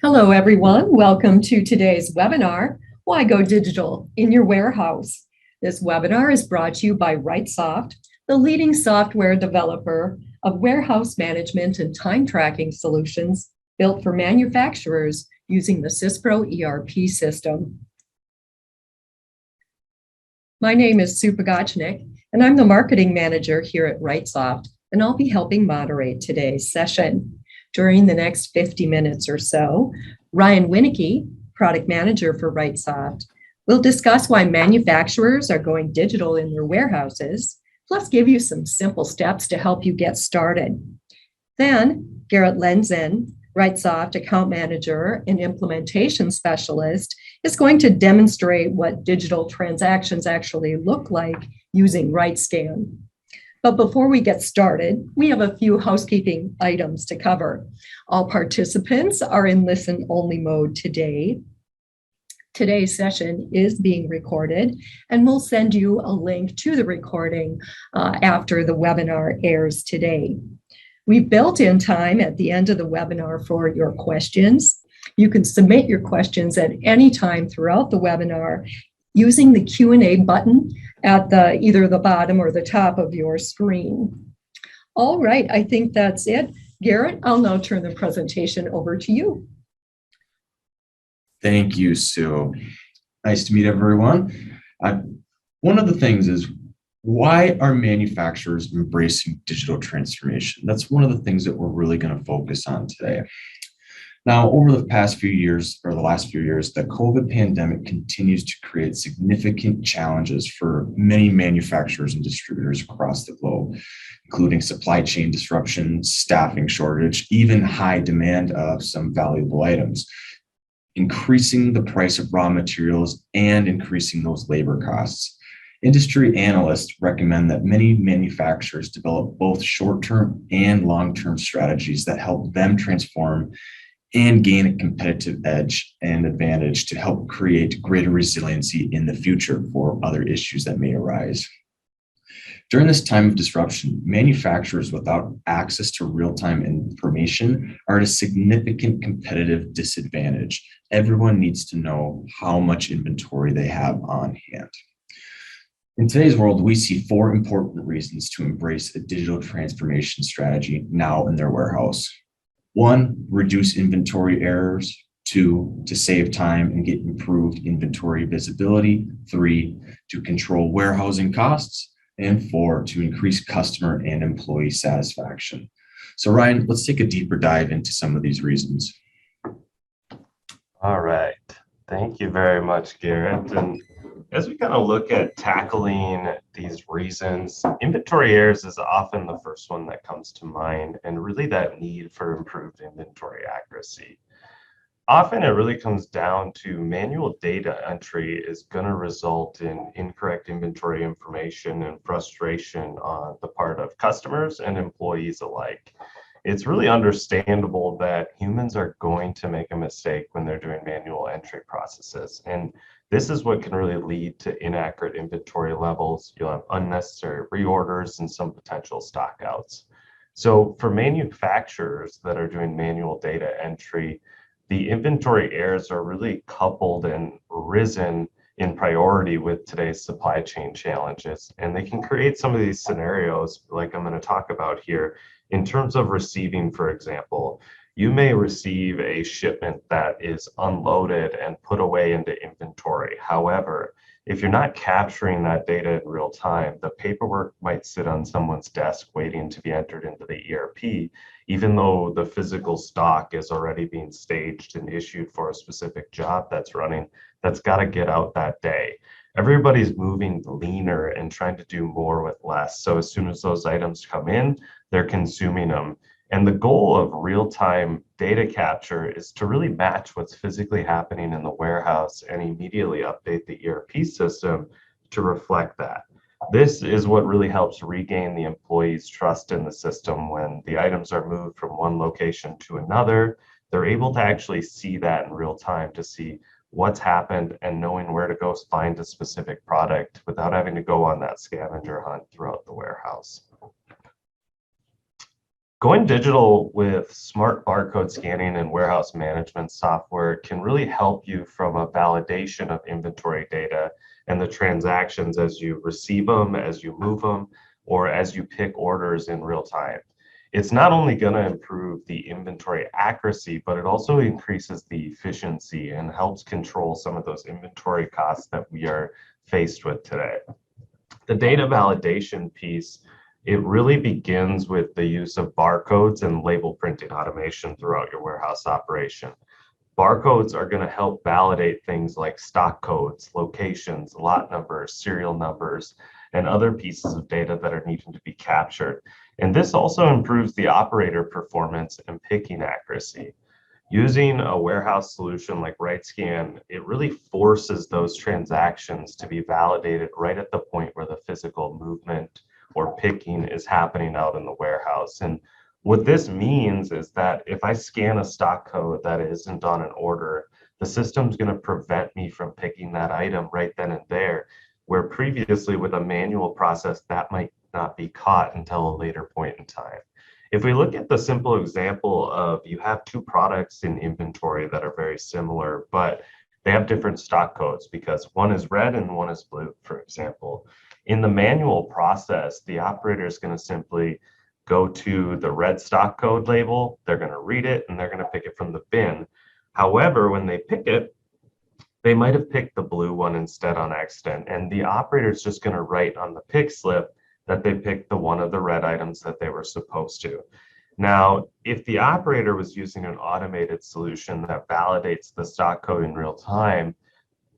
Hello, everyone. Welcome to today's webinar, Why Go Digital in Your Warehouse. This webinar is brought to you by RightSoft, the leading software developer of warehouse management and time tracking solutions built for manufacturers using the Cispro ERP system. My name is Sue Pogachnik, and I'm the marketing manager here at RightSoft, and I'll be helping moderate today's session. During the next 50 minutes or so, Ryan Winnicky, product manager for RightSoft, will discuss why manufacturers are going digital in their warehouses, plus give you some simple steps to help you get started. Then Garrett Lenzen, RightSoft account manager and implementation specialist, is going to demonstrate what digital transactions actually look like using RightScan. But before we get started, we have a few housekeeping items to cover. All participants are in listen-only mode today. Today's session is being recorded, and we'll send you a link to the recording after the webinar airs today. We've built in time at the end of the webinar for your questions. You can submit your questions at any time throughout the webinar using the Q&A button at either the bottom or the top of your screen. All right, I think that's it. Garrett, I'll now turn the presentation over to you. Thank you, Sue. Nice to meet everyone. One of the things is, why are manufacturers embracing digital transformation? That's one of the things that we're really going to focus on today. Now, over the past few years, or the last few years, the COVID pandemic continues to create significant challenges for many manufacturers and distributors across the globe, including supply chain disruption, staffing shortage, even high demand of some valuable items, increasing the price of raw materials and increasing those labor costs. Industry analysts recommend that many manufacturers develop both short-term and long-term strategies that help them transform and gain a competitive edge and advantage to help create greater resiliency in the future for other issues that may arise. During this time of disruption, manufacturers without access to real-time information are at a significant competitive disadvantage. Everyone needs to know how much inventory they have on hand. In today's world, we see four important reasons to embrace a digital transformation strategy now in their warehouse. 1, reduce inventory errors. 2, to save time and get improved inventory visibility. 3, to control warehousing costs. And 4, to increase customer and employee satisfaction. So Ryan, let's take a deeper dive into some of these reasons. All right. Thank you very much, Garrett. And as we kind of look at tackling these reasons, inventory errors is often the first one that comes to mind, and really that need for improved inventory accuracy. Often it really comes down to manual data entry is going to result in incorrect inventory information and frustration on the part of customers and employees alike. It's really understandable that humans are going to make a mistake when they're doing manual entry processes. And this is what can really lead to inaccurate inventory levels. You'll have unnecessary reorders and some potential stockouts. So for manufacturers that are doing manual data entry, the inventory errors are really coupled and risen in priority with today's supply chain challenges. And they can create some of these scenarios like I'm going to talk about here. In terms of receiving, for example, you may receive a shipment that is unloaded and put away into inventory. However, if you're not capturing that data in real time, the paperwork might sit on someone's desk waiting to be entered into the ERP, even though the physical stock is already being staged and issued for a specific job that's running, that's got to get out that day. Everybody's moving leaner and trying to do more with less. So as soon as those items come in, they're consuming them. And the goal of real-time data capture is to really match what's physically happening in the warehouse and immediately update the ERP system to reflect that. This is what really helps regain the employees' trust in the system. When the items are moved from one location to another, they're able to actually see that in real time to see what's happened and knowing where to go find a specific product without having to go on that scavenger hunt throughout the warehouse. Going digital with smart barcode scanning and warehouse management software can really help you from a validation of inventory data and the transactions as you receive them, as you move them, or as you pick orders in real time. It's not only going to improve the inventory accuracy, but it also increases the efficiency and helps control some of those inventory costs that we are faced with today. The data validation piece, it really begins with the use of barcodes and label printing automation throughout your warehouse operation. Barcodes are going to help validate things like stock codes, locations, lot numbers, serial numbers, and other pieces of data that are needing to be captured. And this also improves the operator performance and picking accuracy. Using a warehouse solution like RightScan, it really forces those transactions to be validated right at the point where the physical movement or picking is happening out in the warehouse. And what this means is that if I scan a stock code that isn't on an order, the system's going to prevent me from picking that item right then and there, where previously with a manual process, that might not be caught until a later point in time. If we look at the simple example of you have two products in inventory that are very similar, but they have different stock codes because one is red and one is blue, for example. In the manual process, the operator is going to simply go to the red stock code label, they're going to read it, and they're going to pick it from the bin. However, when they pick it, they might have picked the blue one instead on accident, and the operator is just going to write on the pick slip that they picked the one of the red items that they were supposed to. Now, if the operator was using an automated solution that validates the stock code in real time,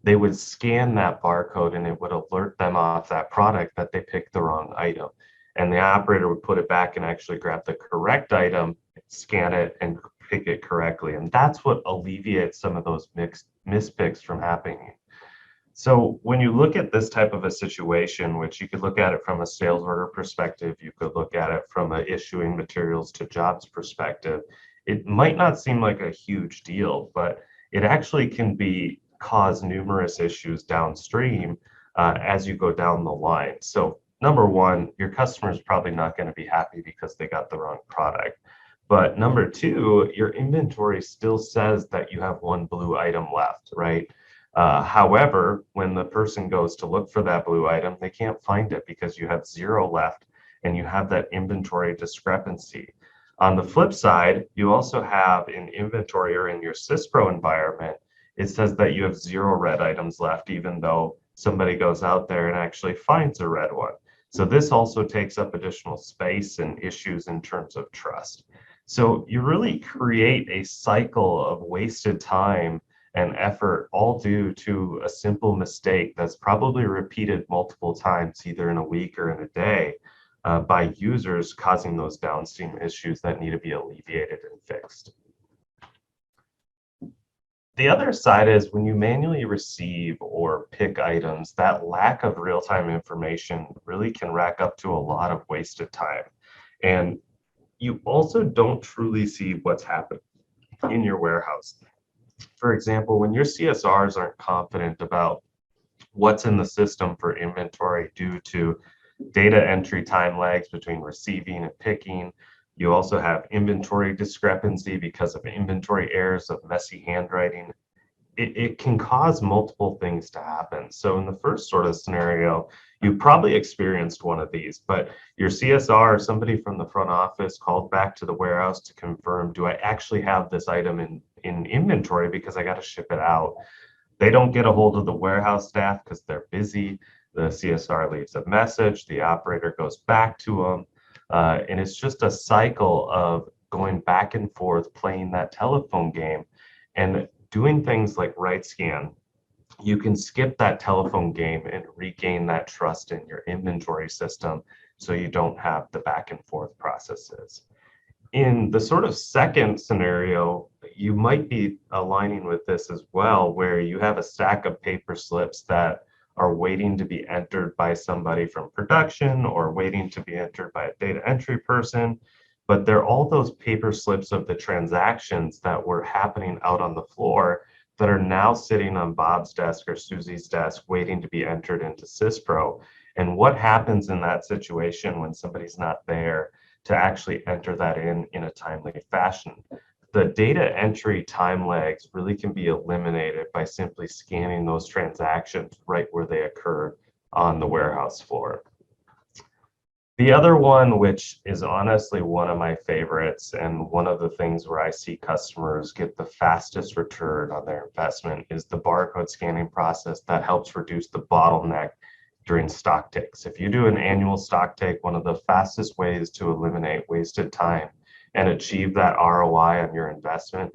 they would scan that barcode and it would alert them off that product that they picked the wrong item. And the operator would put it back and actually grab the correct item, scan it, and pick it correctly. And that's what alleviates some of those mispicks from happening. So when you look at this type of a situation, which you could look at it from a sales order perspective, you could look at it from a issuing materials to jobs perspective, it might not seem like a huge deal, but it actually can cause numerous issues downstream as you go down the line. So number one, your customer is probably not going to be happy because they got the wrong product. But number two, your inventory still says that you have one blue item left, right? However, when the person goes to look for that blue item, they can't find it because you have zero left and you have that inventory discrepancy. On the flip side, you also have in inventory or in your Cispro environment, it says that you have zero red items left, even though somebody goes out there and actually finds a red one. So this also takes up additional space and issues in terms of trust. So you really create a cycle of wasted time and effort, all due to a simple mistake that's probably repeated multiple times, either in a week or in a day, by users, causing those downstream issues that need to be alleviated and fixed. The other side is when you manually receive or pick items, that lack of real-time information really can rack up to a lot of wasted time. And you also don't truly see what's happening in your warehouse. For example, when your CSRs aren't confident about what's in the system for inventory due to data entry time lags between receiving and picking, you also have inventory discrepancy because of inventory errors of messy handwriting. It can cause multiple things to happen. So in the first sort of scenario, you probably experienced one of these, but your CSR or somebody from the front office called back to the warehouse to confirm, do I actually have this item in inventory because I got to ship it out? They don't get a hold of the warehouse staff because they're busy. The CSR leaves a message, the operator goes back to them, and it's just a cycle of going back and forth, playing that telephone game. And doing things like RightScan, you can skip that telephone game and regain that trust in your inventory system so you don't have the back and forth processes. In the sort of second scenario, you might be aligning with this as well, where you have a stack of paper slips that are waiting to be entered by somebody from production or waiting to be entered by a data entry person. But they're all those paper slips of the transactions that were happening out on the floor that are now sitting on Bob's desk or Susie's desk waiting to be entered into Cispro. And what happens in that situation when somebody's not there to actually enter that in a timely fashion. The data entry time lags really can be eliminated by simply scanning those transactions right where they occur on the warehouse floor. The other one, which is honestly one of my favorites and one of the things where I see customers get the fastest return on their investment, is the barcode scanning process that helps reduce the bottleneck during stock takes. If you do an annual stock take, one of the fastest ways to eliminate wasted time and achieve that ROI on your investment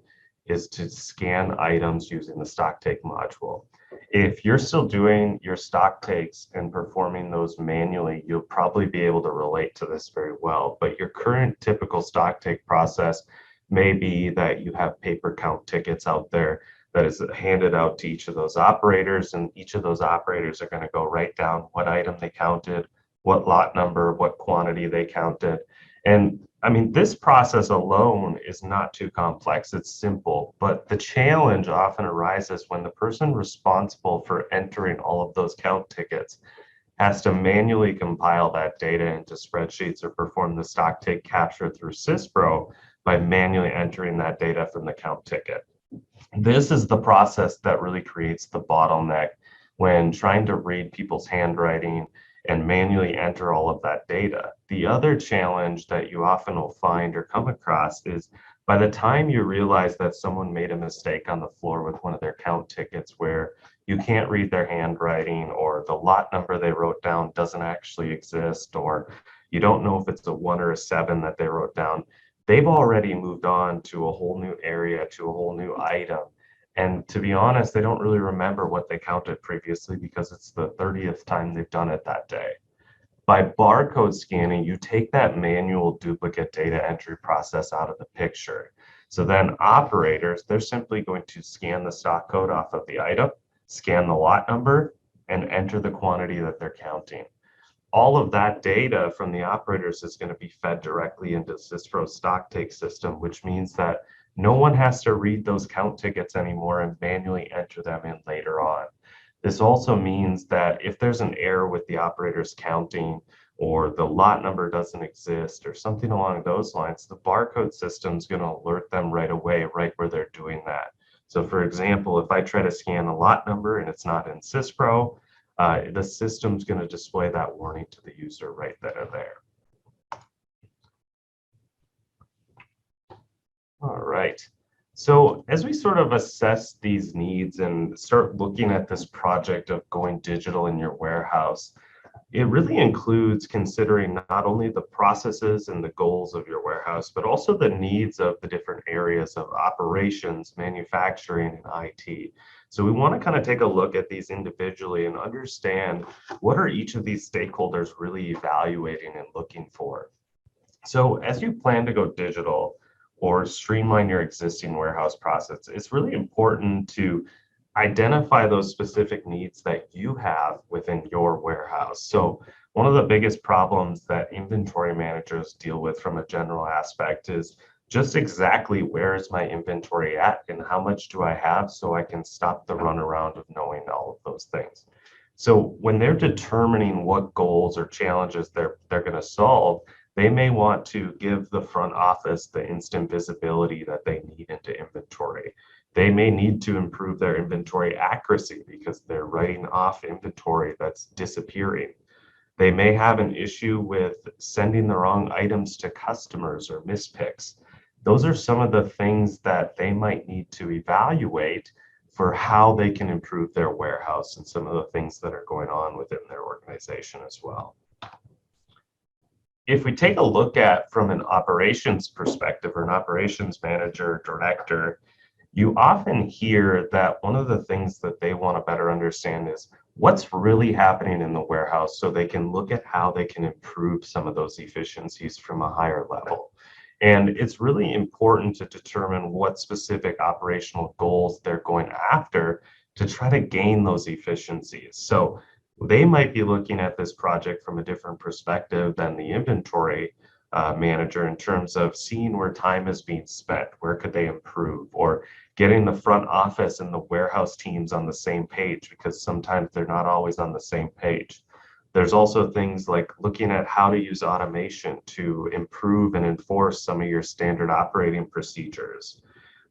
is to scan items using the stock take module. If you're still doing your stock takes and performing those manually, you'll probably be able to relate to this very well. But your current typical stock take process may be that you have paper count tickets out there that is handed out to each of those operators, and each of those operators are going to go write down what item they counted, what lot number, what quantity they counted. And I mean, this process alone is not too complex. It's simple, but the challenge often arises when the person responsible for entering all of those count tickets has to manually compile that data into spreadsheets or perform the stock take capture through Cispro by manually entering that data from the count ticket. This is the process that really creates the bottleneck when trying to read people's handwriting and manually enter all of that data. The other challenge that you often will find or come across is by the time you realize that someone made a mistake on the floor with one of their count tickets where you can't read their handwriting, or the lot number they wrote down doesn't actually exist, or you don't know if it's a 1 or a 7 that they wrote down, they've already moved on to a whole new area, to a whole new item. And to be honest, they don't really remember what they counted previously because it's the 30th time they've done it that day. By barcode scanning, you take that manual duplicate data entry process out of the picture. So then operators, they're simply going to scan the stock code off of the item, scan the lot number, and enter the quantity that they're counting. All of that data from the operators is going to be fed directly into Cispro's stock take system, which means that no one has to read those count tickets anymore and manually enter them in later on. This also means that if there's an error with the operator's counting, or the lot number doesn't exist, or something along those lines, the barcode system is going to alert them right away, right where they're doing that. So for example, if I try to scan a lot number and it's not in Cispro, the system's going to display that warning to the user right then and there. All right. So as we sort of assess these needs and start looking at this project of going digital in your warehouse, it really includes considering not only the processes and the goals of your warehouse, but also the needs of the different areas of operations, manufacturing, and IT. So we want to kind of take a look at these individually and understand what are each of these stakeholders really evaluating and looking for. So as you plan to go digital or streamline your existing warehouse process, it's really important to identify those specific needs that you have within your warehouse. So one of the biggest problems that inventory managers deal with from a general aspect is just exactly where is my inventory at and how much do I have, so I can stop the runaround of knowing all of those things. So when they're determining what goals or challenges they're going to solve, they may want to give the front office the instant visibility that they need into inventory. They may need to improve their inventory accuracy because they're writing off inventory that's disappearing. They may have an issue with sending the wrong items to customers or mispicks. Those are some of the things that they might need to evaluate for how they can improve their warehouse and some of the things that are going on within their organization as well. If we take a look at from an operations perspective, or an operations manager, director, you often hear that one of the things that they want to better understand is what's really happening in the warehouse, so they can look at how they can improve some of those efficiencies from a higher level. And it's really important to determine what specific operational goals they're going after to try to gain those efficiencies. So they might be looking at this project from a different perspective than the inventory manager, in terms of seeing where time is being spent, where could they improve, or getting the front office and the warehouse teams on the same page, because sometimes they're not always on the same page. There's also things like looking at how to use automation to improve and enforce some of your standard operating procedures.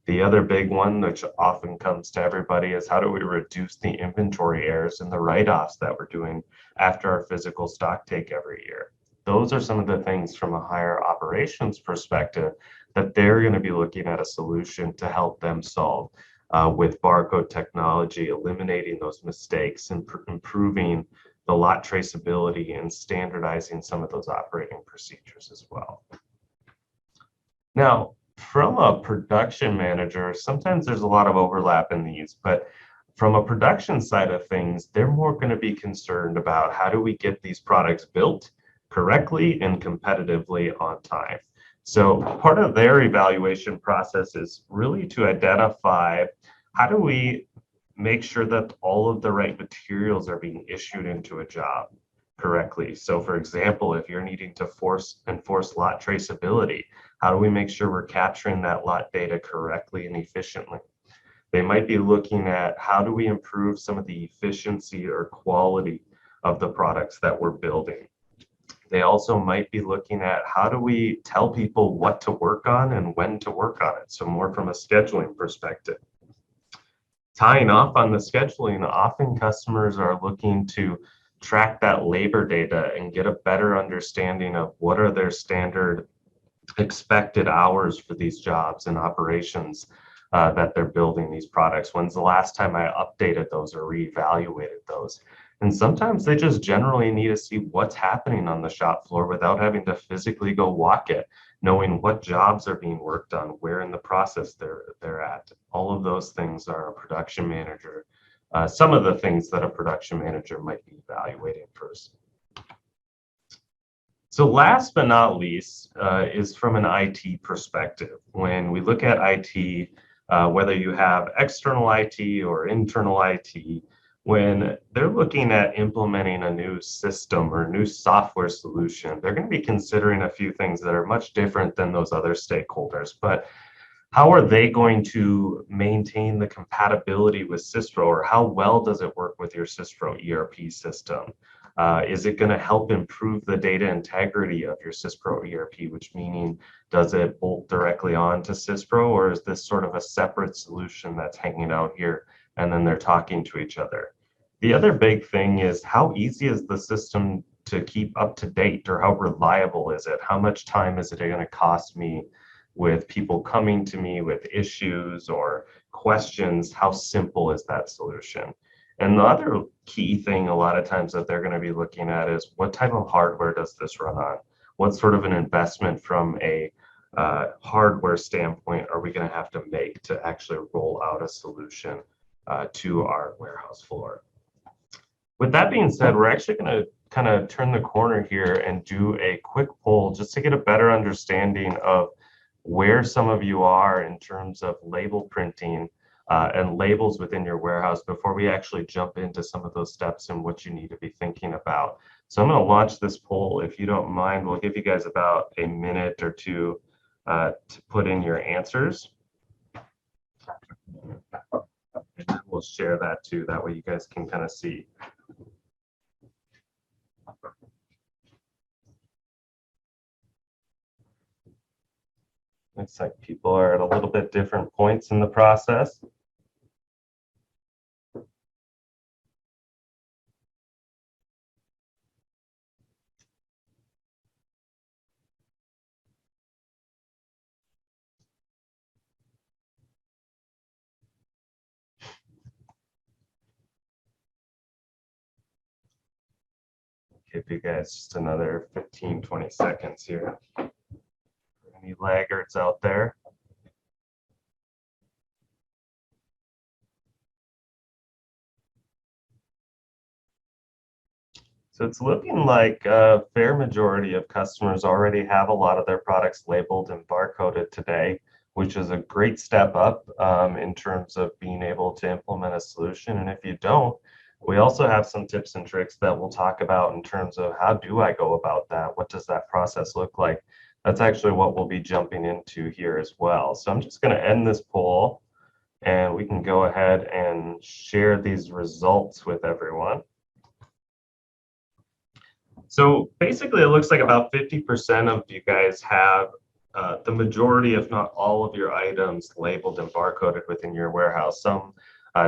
The other big one, which often comes to everybody, is how do we reduce the inventory errors and the write-offs that we're doing after our physical stock take every year. Those are some of the things from a higher operations perspective that they're going to be looking at a solution to help them solve with barcode technology, eliminating those mistakes and improving the lot traceability and standardizing some of those operating procedures as well. Now, from a production manager, sometimes there's a lot of overlap in these, but from a production side of things, they're more going to be concerned about how do we get these products built correctly and competitively on time. So part of their evaluation process is really to identify how do we make sure that all of the right materials are being issued into a job correctly. So for example, if you're needing to enforce lot traceability, how do we make sure we're capturing that lot data correctly and efficiently? They might be looking at how do we improve some of the efficiency or quality of the products that we're building. They also might be looking at how do we tell people what to work on and when to work on it. So more from a scheduling perspective. Tying off on the scheduling, often customers are looking to track that labor data and get a better understanding of what are their standard expected hours for these jobs and operations that they're building these products. When's the last time I updated those or reevaluated those? And sometimes they just generally need to see what's happening on the shop floor without having to physically go walk it, knowing what jobs are being worked on, where in the process they're at. All of those things are a production manager. Some of the things that a production manager might be evaluating first. So last but not least is from an IT perspective. When we look at IT, whether you have external IT or internal IT, when they're looking at implementing a new system or new software solution, they're going to be considering a few things that are much different than those other stakeholders. But how are they going to maintain the compatibility with Cispro, or how well does it work with your Cispro ERP system? Is it going to help improve the data integrity of your Cispro ERP, which meaning does it bolt directly onto Cispro, or is this sort of a separate solution that's hanging out here and then they're talking to each other? The other big thing is how easy is the system to keep up to date, or how reliable is it? How much time is it going to cost me with people coming to me with issues or questions? How simple is that solution? And the other key thing a lot of times that they're going to be looking at is what type of hardware does this run on? What sort of an investment from a hardware standpoint are we going to have to make to actually roll out a solution to our warehouse floor? With that being said, we're actually going to kind of turn the corner here and do a quick poll just to get a better understanding of where some of you are in terms of label printing and labels within your warehouse before we actually jump into some of those steps and what you need to be thinking about. So I'm going to launch this poll. If you don't mind, we'll give you guys about a minute or two to put in your answers. And we'll share that too. That way you guys can kind of see. Looks like people are at a little bit different points in the process. Give you guys just another 15, 20 seconds here. Any laggards out there? So it's looking like a fair majority of customers already have a lot of their products labeled and barcoded today, which is a great step up in terms of being able to implement a solution. And if you don't, we also have some tips and tricks that we'll talk about in terms of how do I go about that? What does that process look like? That's actually what we'll be jumping into here as well. So I'm just going to end this poll and we can go ahead and share these results with everyone. So basically, it looks like about 50% of you guys have the majority, if not all of your items labeled and barcoded within your warehouse. Some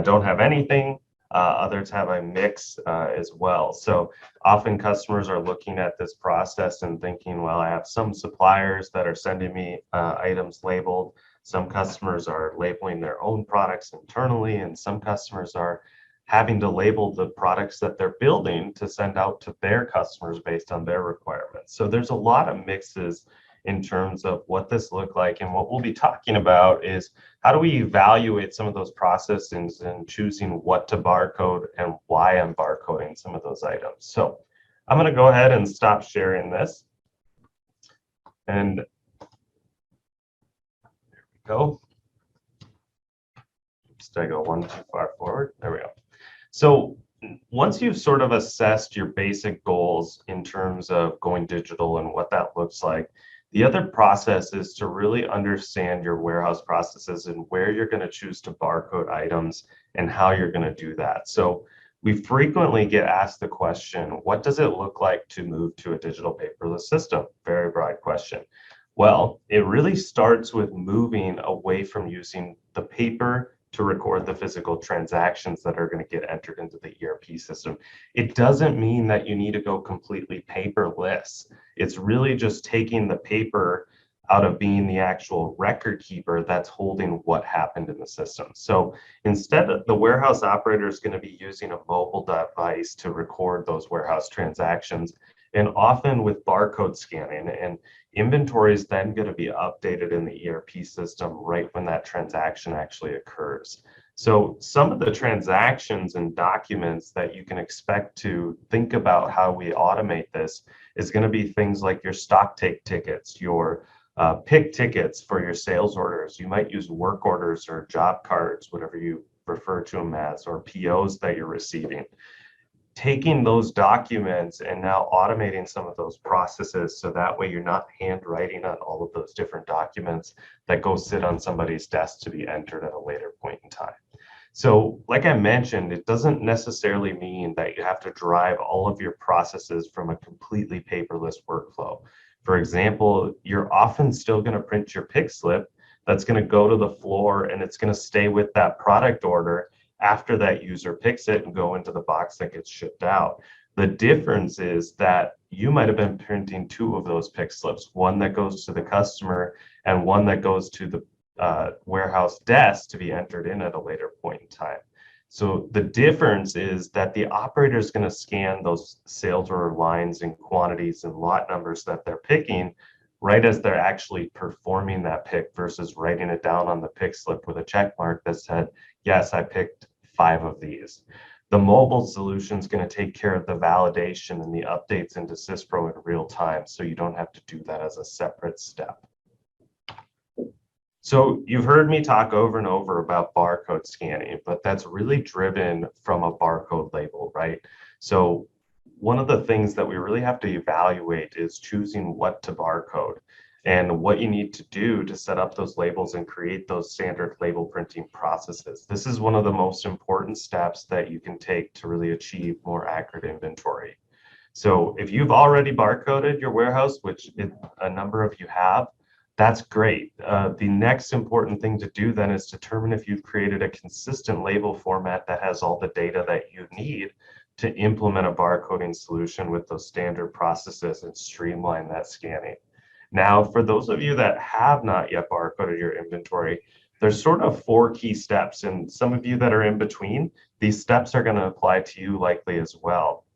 don't have anything. Others have a mix as well. So often customers are looking at this process and thinking, well, I have some suppliers that are sending me items labeled. Some customers are labeling their own products internally, and some customers are having to label the products that they're building to send out to their customers based on their requirements. So there's a lot of mixes in terms of what this look like. And what we'll be talking about is how do we evaluate some of those processes and choosing what to barcode and why I'm barcoding some of those items. So I'm going to go ahead and stop sharing this. And there we go. Just I go one too far forward. There we go. So once you've sort of assessed your basic goals in terms of going digital and what that looks like, the other process is to really understand your warehouse processes and where you're going to choose to barcode items and how you're going to do that. So we frequently get asked the question, what does it look like to move to a digital paperless system? Very broad question. Well, it really starts with moving away from using the paper to record the physical transactions that are going to get entered into the ERP system. It doesn't mean that you need to go completely paperless. It's really just taking the paper out of being the actual record keeper that's holding what happened in the system. So instead, the warehouse operator is going to be using a mobile device to record those warehouse transactions, and often with barcode scanning, and inventory is then going to be updated in the ERP system right when that transaction actually occurs. So some of the transactions and documents that you can expect to think about how we automate this is going to be things like your stock take tickets, your pick tickets for your sales orders. You might use work orders or job cards, whatever you refer to them as, or POs that you're receiving. Taking those documents and now automating some of those processes so that way you're not handwriting on all of those different documents that go sit on somebody's desk to be entered at a later point in time. So like I mentioned, it doesn't necessarily mean that you have to drive all of your processes from a completely paperless workflow. For example, you're often still going to print your pick slip that's going to go to the floor and it's going to stay with that product order after that user picks it and go into the box that gets shipped out. The difference is that you might have been printing two of those pick slips, one that goes to the customer and one that goes to the warehouse desk to be entered in at a later point in time. So the difference is that the operator is going to scan those sales order lines and quantities and lot numbers that they're picking right as they're actually performing that pick versus writing it down on the pick slip with a check mark that said, yes, I picked 5 of these. The mobile solution is going to take care of the validation and the updates into Cispro in real time, so you don't have to do that as a separate step. So you've heard me talk over and over about barcode scanning, but that's really driven from a barcode label, right? So one of the things that we really have to evaluate is choosing what to barcode and what you need to do to set up those labels and create those standard label printing processes. This is one of the most important steps that you can take to really achieve more accurate inventory. So if you've already barcoded your warehouse, which a number of you have, that's great. The next important thing to do then is determine if you've created a consistent label format that has all the data that you need to implement a barcoding solution with those standard processes and streamline that scanning. Now, for those of you that have not yet barcoded your inventory, there's sort of 4 key steps, and some of you that are in between, these steps are going to apply to you likely as well.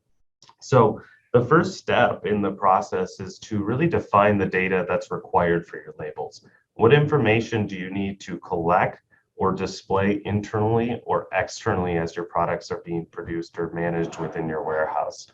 So the first step in the process is to really define the data that's required for your labels. What information do you need to collect or display internally or externally as your products are being produced or managed within your warehouse?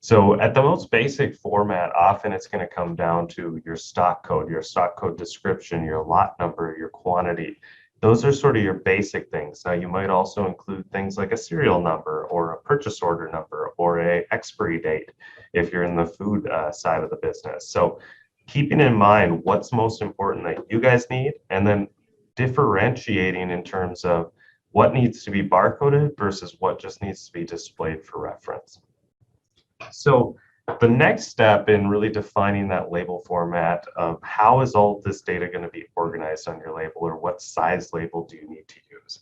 So at the most basic format, often it's going to come down to your stock code description, your lot number, your quantity. Those are sort of your basic things. Now, you might also include things like a serial number or a purchase order number or a expiry date if you're in the food side of the business. So keeping in mind what's most important that you guys need, and then differentiating in terms of what needs to be barcoded versus what just needs to be displayed for reference. So The next step in really defining that label format of how is all of this data going to be organized on your label, or what size label do you need to use?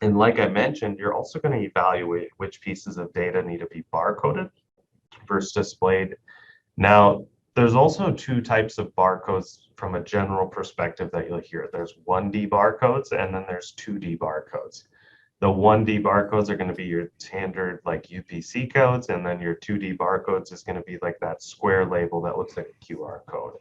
And like I mentioned, you're also going to evaluate which pieces of data need to be barcoded versus displayed. Now, there's also two types of barcodes from a general perspective that you'll hear. There's 1D barcodes, and then there's 2D barcodes. The 1D barcodes are going to be your standard like UPC codes, and then your 2D barcodes is going to be like that square label that looks like a QR code.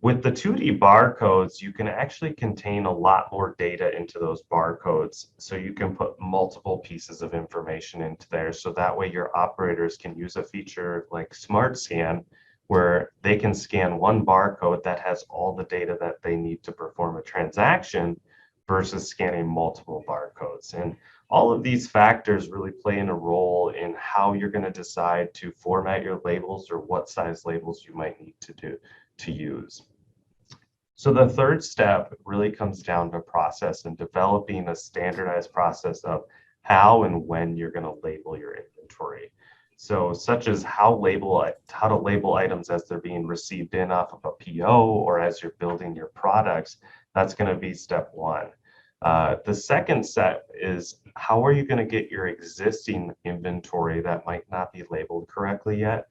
With the 2D barcodes, you can actually contain a lot more data into those barcodes. So you can put multiple pieces of information into there. So that way your operators can use a feature like Smart Scan, where they can scan one barcode that has all the data that they need to perform a transaction versus scanning multiple barcodes. And all of these factors really play in a role in how you're going to decide to format your labels or what size labels you might need to use. So the third step really comes down to process and developing a standardized process of how and when you're going to label your inventory. So such as how to label items as they're being received in off of a PO or as you're building your products. That's going to be step one. The second step is how are you going to get your existing inventory that might not be labeled correctly yet,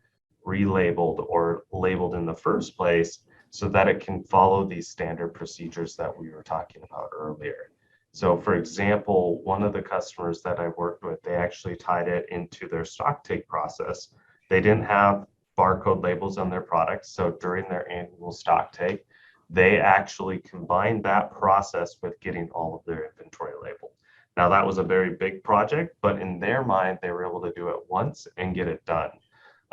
relabeled or labeled in the first place, so that it can follow these standard procedures that we were talking about earlier. So for example, one of the customers that I worked with, they actually tied it into their stock take process. They didn't have barcode labels on their products. So during their annual stock take, they actually combined that process with getting all of their inventory labeled. Now that was a very big project, but in their mind, they were able to do it once and get it done.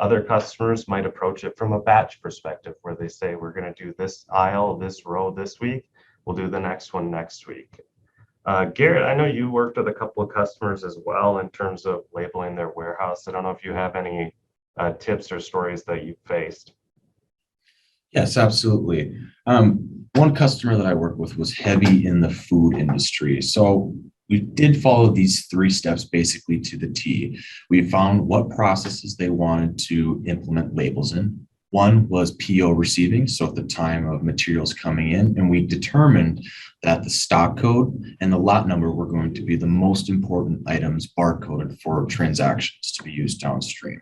Other customers might approach it from a batch perspective where they say, we're going to do this aisle, this row this week, we'll do the next one next week. Garrett, I know you worked with a couple of customers as well in terms of labeling their warehouse. I don't know if you have any tips or stories that you've faced. Yes, absolutely. One customer that I worked with was heavy in the food industry. So we did follow these three steps basically to the T. We found what processes they wanted to implement labels in. One was PO receiving, so at the time of materials coming in, and we determined that the stock code and the lot number were going to be the most important items barcoded for transactions to be used downstream.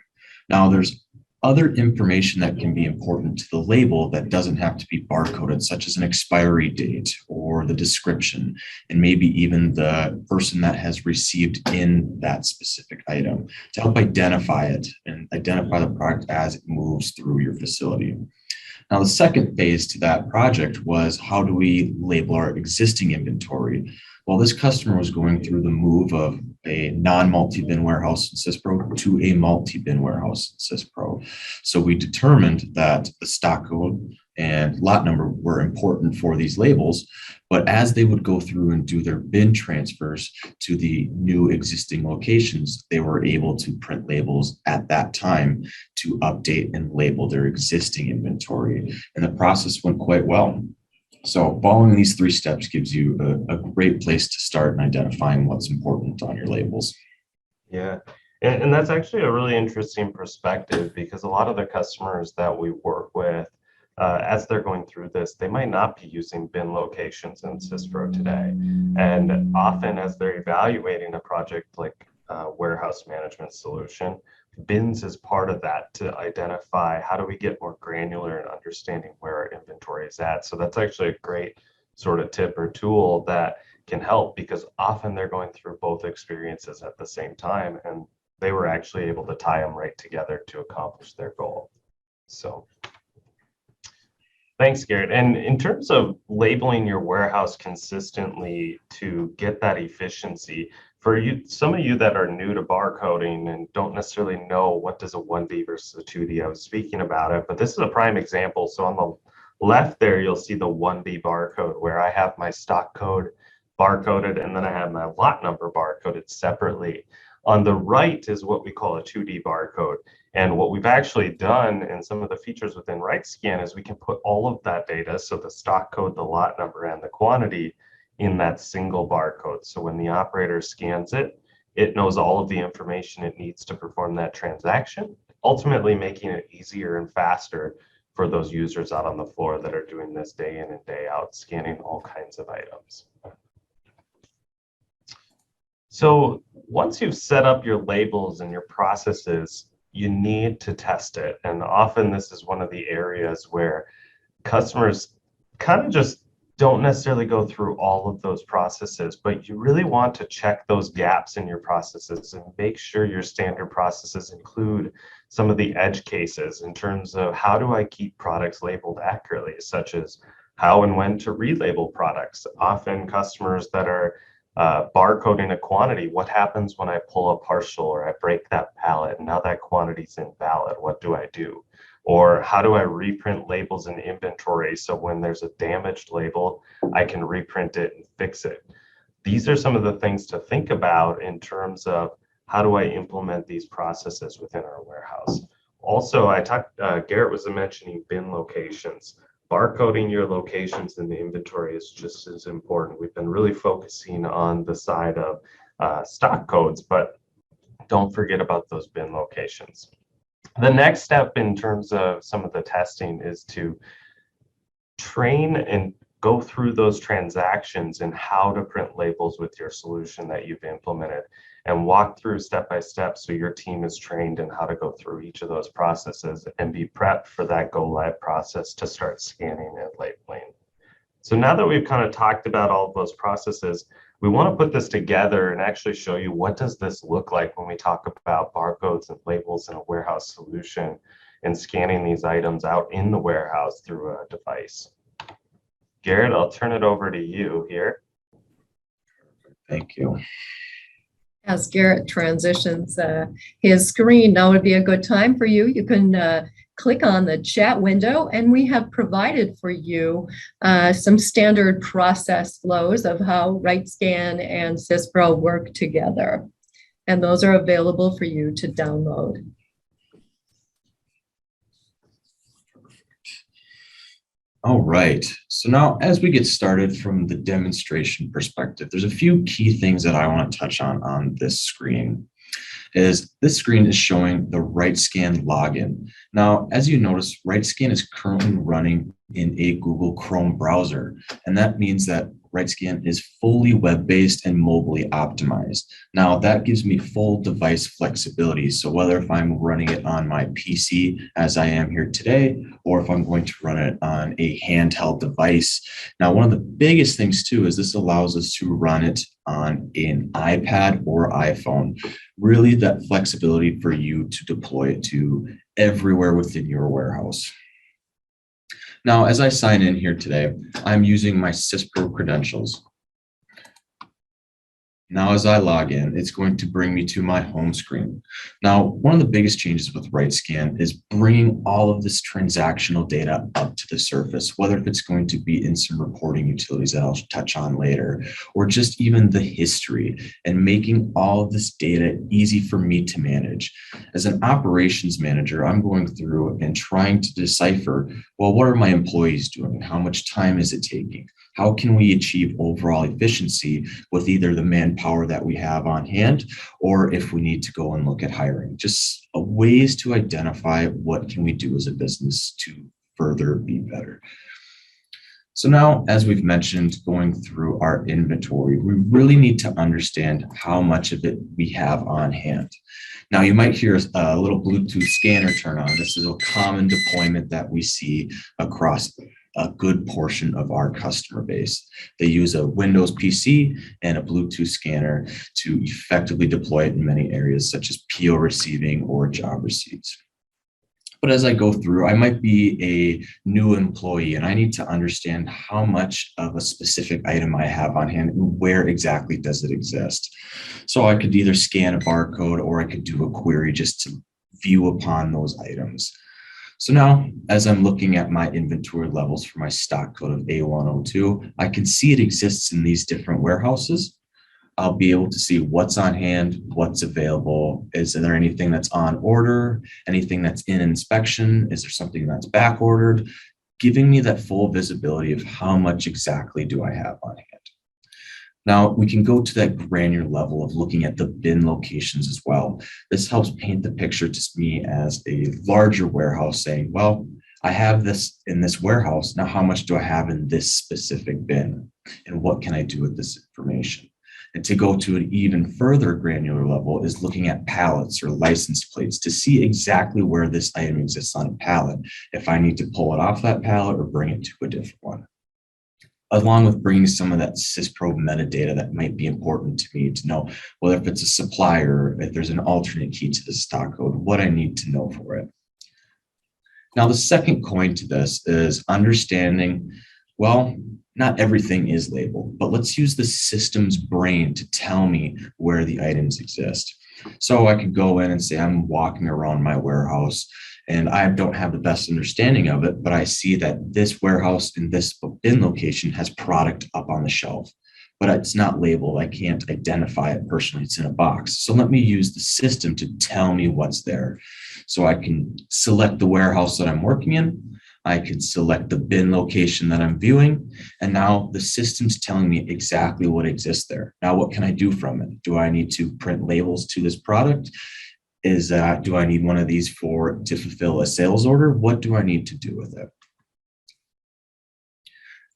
Now, there's other information that can be important to the label that doesn't have to be barcoded, such as an expiry date or the description, and maybe even the person that has received in that specific item to help identify it and identify the product as it moves through your facility. Now, the second phase to that project was how do we label our existing inventory? Well, this customer was going through the move of a non-multi-bin warehouse in Cispro to a multi-bin warehouse in Cispro. So we determined that the stock code and lot number were important for these labels, but as they would go through and do their bin transfers to the new existing locations, they were able to print labels at that time to update and label their existing inventory. And the process went quite well. So following these three steps gives you a great place to start in identifying what's important on your labels. Yeah, and that's actually a really interesting perspective because a lot of the customers that we work with, as they're going through this, they might not be using bin locations in Cispro today. And often as they're evaluating a project like warehouse management solution, bins is part of that to identify how do we get more granular in understanding where our inventory is at. So that's actually a great sort of tip or tool that can help because often they're going through both experiences at the same time and they were actually able to tie them right together to accomplish their goal. So thanks, Garrett. And in terms of labeling your warehouse consistently to get that efficiency, for you, some of you that are new to barcoding and don't necessarily know what does a 1D versus a 2D, I was speaking about it, but this is a prime example. So on the left there, you'll see the 1D barcode where I have my stock code barcoded and then I have my lot number barcoded separately. On the right is what we call a 2D barcode. And what we've actually done in some of the features within RightScan is we can put all of that data, so the stock code, the lot number, and the quantity in that single barcode. So when the operator scans it, it knows all of the information it needs to perform that transaction. ultimately making it easier and faster for those users out on the floor that are doing this day in and day out, scanning all kinds of items. So once you've set up your labels and your processes, you need to test it. And often this is one of the areas where customers kind of just don't necessarily go through all of those processes, but you really want to check those gaps in your processes and make sure your standard processes include some of the edge cases in terms of how do I keep products labeled accurately, such as how and when to relabel products. Often customers that are barcoding a quantity, what happens when I pull a partial or I break that pallet and now that quantity is invalid, what do I do? Or how do I reprint labels in inventory so when there's a damaged label, I can reprint it and fix it? These are some of the things to think about in terms of how do I implement these processes within our warehouse. Also, Garrett was mentioning bin locations. Barcoding your locations in the inventory is just as important. We've been really focusing on the side of stock codes, but don't forget about those bin locations. The next step in terms of some of the testing is to train and go through those transactions and how to print labels with your solution that you've implemented and walk through step by step so your team is trained in how to go through each of those processes and be prepped for that go live process to start scanning and labeling. So now that we've kind of talked about all of those processes, we want to put this together and actually show you what does this look like when we talk about barcodes and labels in a warehouse solution and scanning these items out in the warehouse through a device. Garrett, I'll turn it over to you here. Thank you. As Garrett transitions his screen, now would be a good time for you. You can click on the chat window, and we have provided for you some standard process flows of how RightScan and Cispro work together. And those are available for you to download. All right, so now as we get started from the demonstration perspective, there's a few key things that I want to touch on this screen. This screen is showing the RightScan login. Now, as you notice, RightScan is currently running in a Google Chrome browser, and that means that RightScan is fully web-based and mobily optimized. Now, that gives me full device flexibility. So whether if I'm running it on my PC, as I am here today, or if I'm going to run it on a handheld device. Now, one of the biggest things too is this allows us to run it on an iPad or iPhone. Really that flexibility for you to deploy it to everywhere within your warehouse. Now, as I sign in here today, I'm using my Cispro credentials. Now, as I log in, it's going to bring me to my home screen. Now, one of the biggest changes with RightScan is bringing all of this transactional data up to the surface, whether if it's going to be in some reporting utilities that I'll touch on later, or just even the history, and making all of this data easy for me to manage. As an operations manager, I'm going through and trying to decipher, well, what are my employees doing? How much time is it taking? How can we achieve overall efficiency with either the manpower that we have on hand, or if we need to go and look at hiring? Just ways to identify what can we do as a business to further be better. So now, as we've mentioned, going through our inventory, we really need to understand how much of it we have on hand. Now, you might hear a little Bluetooth scanner turn on. This is a common deployment that we see across a good portion of our customer base. They use a Windows PC and a Bluetooth scanner to effectively deploy it in many areas, such as PO receiving or job receipts. But as I go through, I might be a new employee and I need to understand how much of a specific item I have on hand and where exactly does it exist. So I could either scan a barcode or I could do a query just to view upon those items. So now, as I'm looking at my inventory levels for my stock code of A102, I can see it exists in these different warehouses. I'll be able to see what's on hand, what's available. Is there anything that's on order, anything that's in inspection? Is there something that's back ordered? Giving me that full visibility of how much exactly do I have on hand. Now we can go to that granular level of looking at the bin locations as well. This helps paint the picture to me as a larger warehouse saying, well, I have this in this warehouse. Now, how much do I have in this specific bin? And what can I do with this information? And to go to an even further granular level is looking at pallets or license plates to see exactly where this item exists on a pallet, if I need to pull it off that pallet or bring it to a different one. Along with bringing some of that Cispro metadata that might be important to me to know whether if it's a supplier, if there's an alternate key to the stock code, what I need to know for it. Now, the second coin to this is understanding, well, not everything is labeled, but let's use the system's brain to tell me where the items exist. So I could go in and say, I'm walking around my warehouse and I don't have the best understanding of it, but I see that this warehouse in this bin location has product up on the shelf, but it's not labeled. I can't identify it personally. It's in a box. So let me use the system to tell me what's there. So I can select the warehouse that I'm working in. I can select the bin location that I'm viewing. And now the system's telling me exactly what exists there. Now, what can I do from it? Do I need to print labels to this product? Do I need one of these to fulfill a sales order? What do I need to do with it?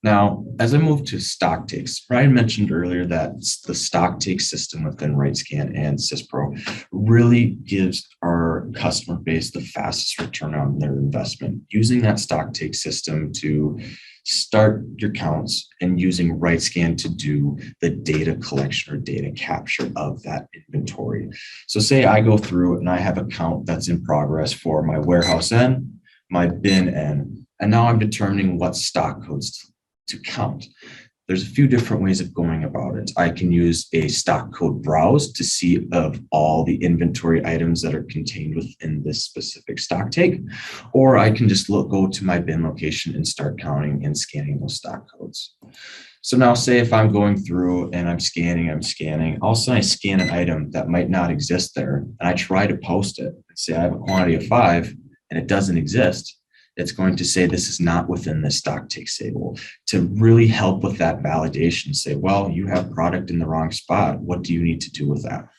Now, as I move to stock takes, Brian mentioned earlier that the stock take system within RightScan and Cispro really gives our customer base the fastest return on their investment. Using that stock take system to start your counts and using RightScan to do the data collection or data capture of that inventory. So say I go through and I have a count that's in progress for my warehouse N, my bin N, and now I'm determining what stock codes to count. There's a few different ways of going about it. I can use a stock code browse to see of all the inventory items that are contained within this specific stock take, or I can just go to my bin location and start counting and scanning those stock codes. So now say if I'm going through and I'm scanning, all of a sudden I scan an item that might not exist there, and I try to post it. Say I have a quantity of 5 and it doesn't exist. It's going to say this is not within the stock take table to really help with that validation. Say, well, you have product in the wrong spot. What do you need to do with that?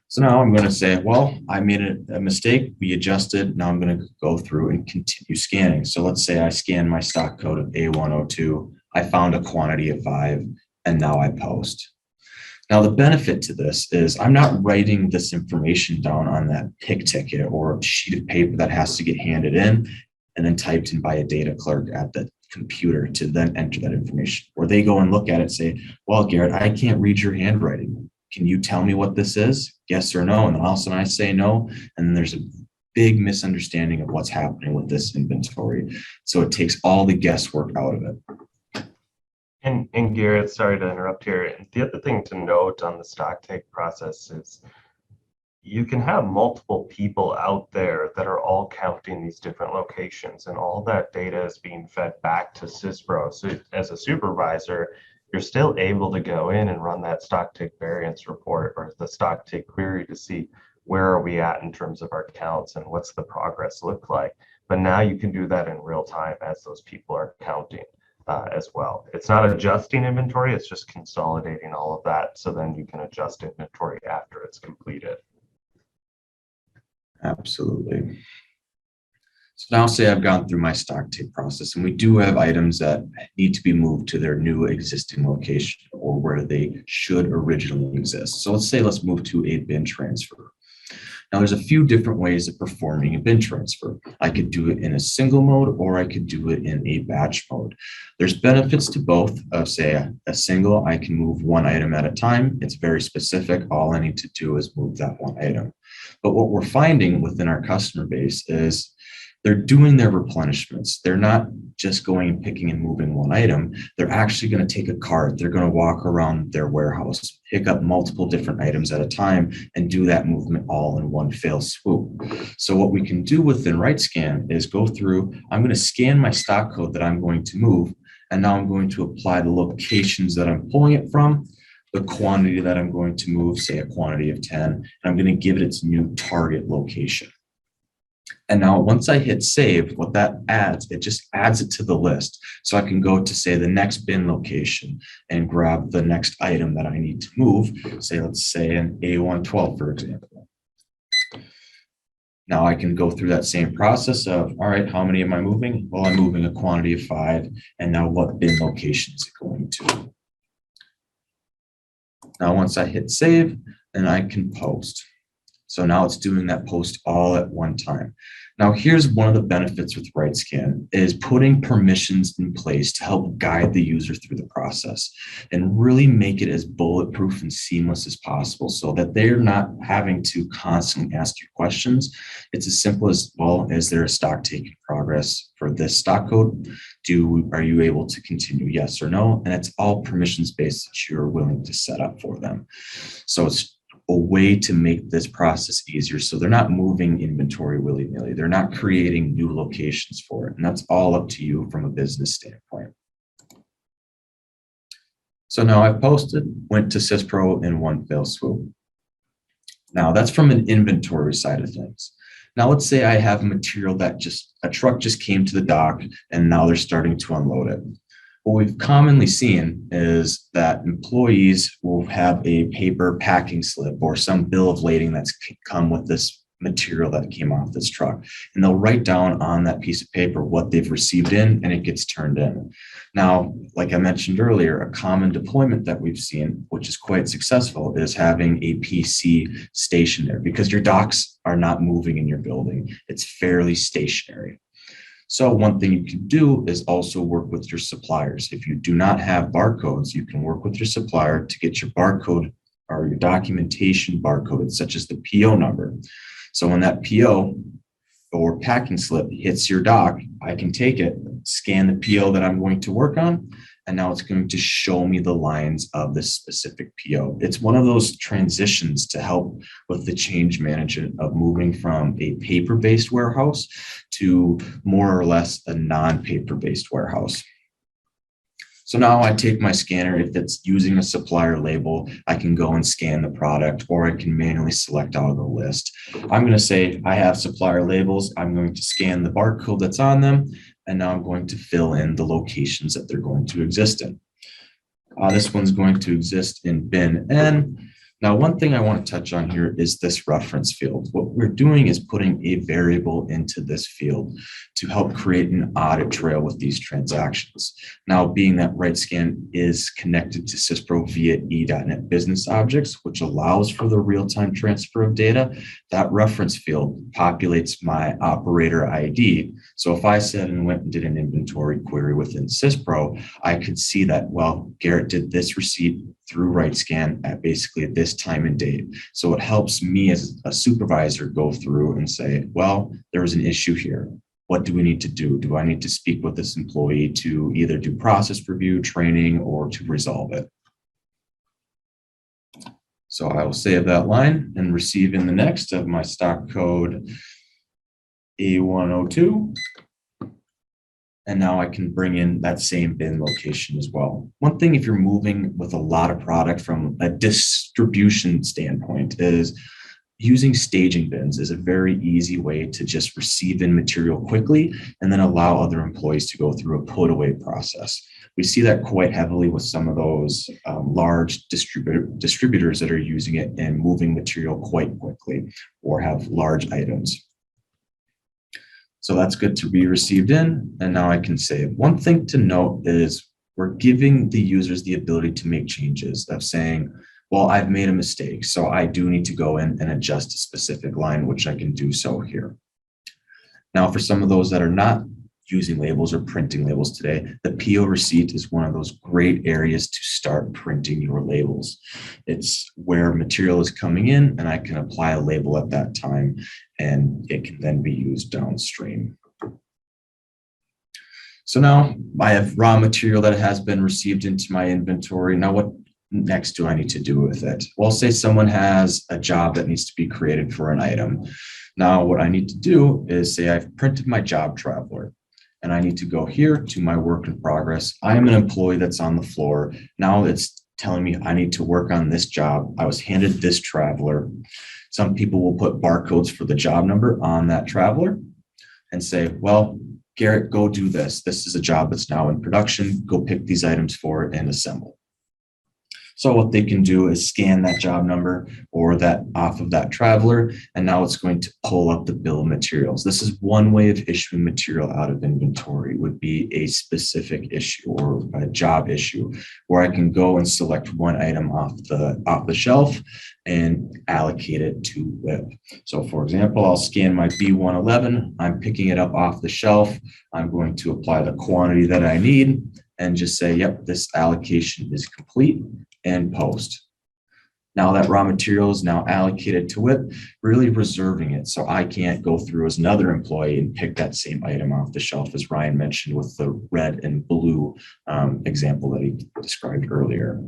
So now I'm going to say, well, I made a mistake. We adjusted. Now I'm going to go through and continue scanning. So let's say I scan my stock code of A102. I found a quantity of 5, and now I post. Now, the benefit to this is I'm not writing this information down on that pick ticket or sheet of paper that has to get handed in and then typed in by a data clerk at the computer to then enter that information. Or they go and look at it and say, well, Garrett, I can't read your handwriting. Can you tell me what this is? Yes or no? And then all of a sudden I say no. And then there's a big misunderstanding of what's happening with this inventory. So it takes all the guesswork out of it. And Garrett, sorry to interrupt here. The other thing to note on the stock take process is you can have multiple people out there that are all counting these different locations, and all that data is being fed back to Cispro. So as a supervisor, you're still able to go in and run that stock take variance report or the stock take query to see where are we at in terms of our counts and what's the progress look like. But now you can do that in real time as those people are counting. As well. It's not adjusting inventory, it's just consolidating all of that. So then you can adjust inventory after it's completed. Absolutely. So now say I've gone through my stock take process and we do have items that need to be moved to their new existing location or where they should originally exist. So let's move to a bin transfer. Now, there's a few different ways of performing a bin transfer. I could do it in a single mode or I could do it in a batch mode. There's benefits to both. Say a single, I can move one item at a time. It's very specific. All I need to do is move that one item. But what we're finding within our customer base is they're doing their replenishments. They're not just going and picking and moving one item. They're actually going to take a cart. They're going to walk around their warehouse, pick up multiple different items at a time, and do that movement all in one fell swoop. So what we can do within RightScan is go through, I'm going to scan my stock code that I'm going to move, and now I'm going to apply the locations that I'm pulling it from, the quantity that I'm going to move, say a quantity of 10, and I'm going to give it its new target location. And now once I hit save, what that adds, it just adds it to the list. So I can go to say the next bin location and grab the next item that I need to move. Say, let's say an A112, for example. Now I can go through that same process of, all right, how many am I moving? Well, I'm moving a quantity of 5. And now what bin location is it going to? Now, once I hit save, then I can post. So now it's doing that post all at one time. Now, here's one of the benefits with RightScan is putting permissions in place to help guide the user through the process and really make it as bulletproof and seamless as possible so that they're not having to constantly ask you questions. It's as simple as, well, is there a stock taking progress for this stock code? Are you able to continue? Yes or no? And it's all permissions based that you're willing to set up for them. So it's a way to make this process easier. So they're not moving inventory willy-nilly. They're not creating new locations for it. And that's all up to you from a business standpoint. So now I've posted, went to Cispro in one fell swoop. Now that's from an inventory side of things. Now let's say I have material that a truck just came to the dock and now they're starting to unload it. What we've commonly seen is that employees will have a paper packing slip or some bill of lading that's come with this material that came off this truck. And they'll write down on that piece of paper what they've received in, and it gets turned in. Now, like I mentioned earlier, a common deployment that we've seen, which is quite successful, is having a PC stationed there because your docks are not moving in your building. It's fairly stationary. So one thing you can do is also work with your suppliers. If you do not have barcodes, you can work with your supplier to get your barcode or your documentation barcoded, such as the PO number. So when that PO or packing slip hits your dock, I can take it, scan the PO that I'm going to work on, and now it's going to show me the lines of this specific PO. It's one of those transitions to help with the change management of moving from a paper-based warehouse to more or less a non-paper-based warehouse. So now I take my scanner. If it's using a supplier label, I can go and scan the product, or I can manually select out of the list. I'm going to say I have supplier labels. I'm going to scan the barcode that's on them, and now I'm going to fill in the locations that they're going to exist in. This one's going to exist in bin N. Now, one thing I want to touch on here is this reference field. What we're doing is putting a variable into this field to help create an audit trail with these transactions. Now, being that RightScan is connected to Cispro via E.NET Business Objects, which allows for the real-time transfer of data, that reference field populates my operator ID. So if I said and went and did an inventory query within Cispro, I could see that, well, Garrett did this receipt through RightScan at basically at this time and date. So it helps me as a supervisor go through and say, well, there was an issue here. What do we need to do? Do I need to speak with this employee to either do process review, training, or to resolve it? So I will save that line and receive in the next of my stock code A102. And now I can bring in that same bin location as well. One thing, if you're moving with a lot of product from a distribution standpoint, is using staging bins is a very easy way to just receive in material quickly and then allow other employees to go through a put away process. We see that quite heavily with some of those large distributors that are using it and moving material quite quickly or have large items. So that's good to be received in, and now I can save. One thing to note is we're giving the users the ability to make changes of saying, well, I've made a mistake, so I do need to go in and adjust a specific line, which I can do so here. Now, for some of those that are not using labels or printing labels today, the PO receipt is one of those great areas to start printing your labels. It's where material is coming in and I can apply a label at that time and it can then be used downstream. So now I have raw material that has been received into my inventory. Now what next do I need to do with it? Well, say someone has a job that needs to be created for an item. Now what I need to do is say I've printed my job traveler. And I need to go here to my work in progress. I am an employee that's on the floor. Now it's telling me I need to work on this job. I was handed this traveler. Some people will put barcodes for the job number on that traveler and say, well, Garrett, go do this. This is a job that's now in production. Go pick these items for it and assemble. So what they can do is scan that job number or that off of that traveler, and now it's going to pull up the bill of materials. This is one way of issuing material out of inventory, would be a specific issue or a job issue, where I can go and select one item off the shelf and allocate it to WIP. So for example, I'll scan my B111. I'm picking it up off the shelf. I'm going to apply the quantity that I need and just say, yep, this allocation is complete, and post. Now that raw material is now allocated to WIP, really reserving it. So I can't go through as another employee and pick that same item off the shelf, as Ryan mentioned with the red and blue example that he described earlier.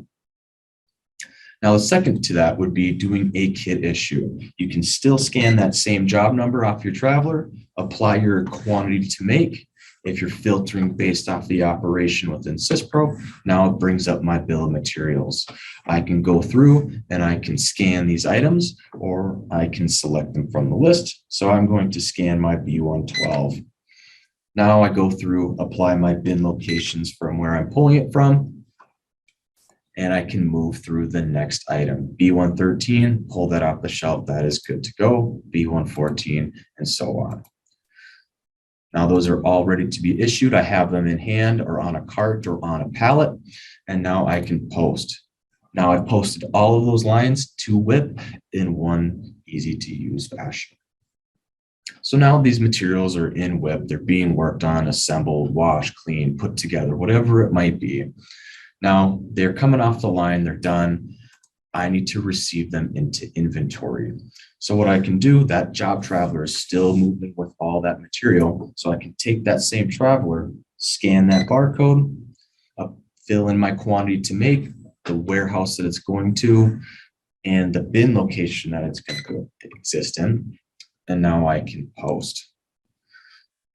Now, the second to that would be doing a kit issue. You can still scan that same job number off your traveler, apply your quantity to make. If you're filtering based off the operation within Cispro, now it brings up my bill of materials. I can go through and I can scan these items, or I can select them from the list. So I'm going to scan my B112. Now I go through, apply my bin locations from where I'm pulling it from, and I can move through the next item. B113, pull that off the shelf, that is good to go. B114, and so on. Now those are all ready to be issued. I have them in hand or on a cart or on a pallet, and now I can post. Now I've posted all of those lines to WIP in one easy to use fashion. So now these materials are in WIP. They're being worked on, assembled, washed, cleaned, put together, whatever it might be. Now they're coming off the line, they're done. I need to receive them into inventory. So what I can do, that job traveler is still moving with all that material. So I can take that same traveler, scan that barcode, fill in my quantity to make, the warehouse that it's going to, and the bin location that it's going to exist in. And now I can post.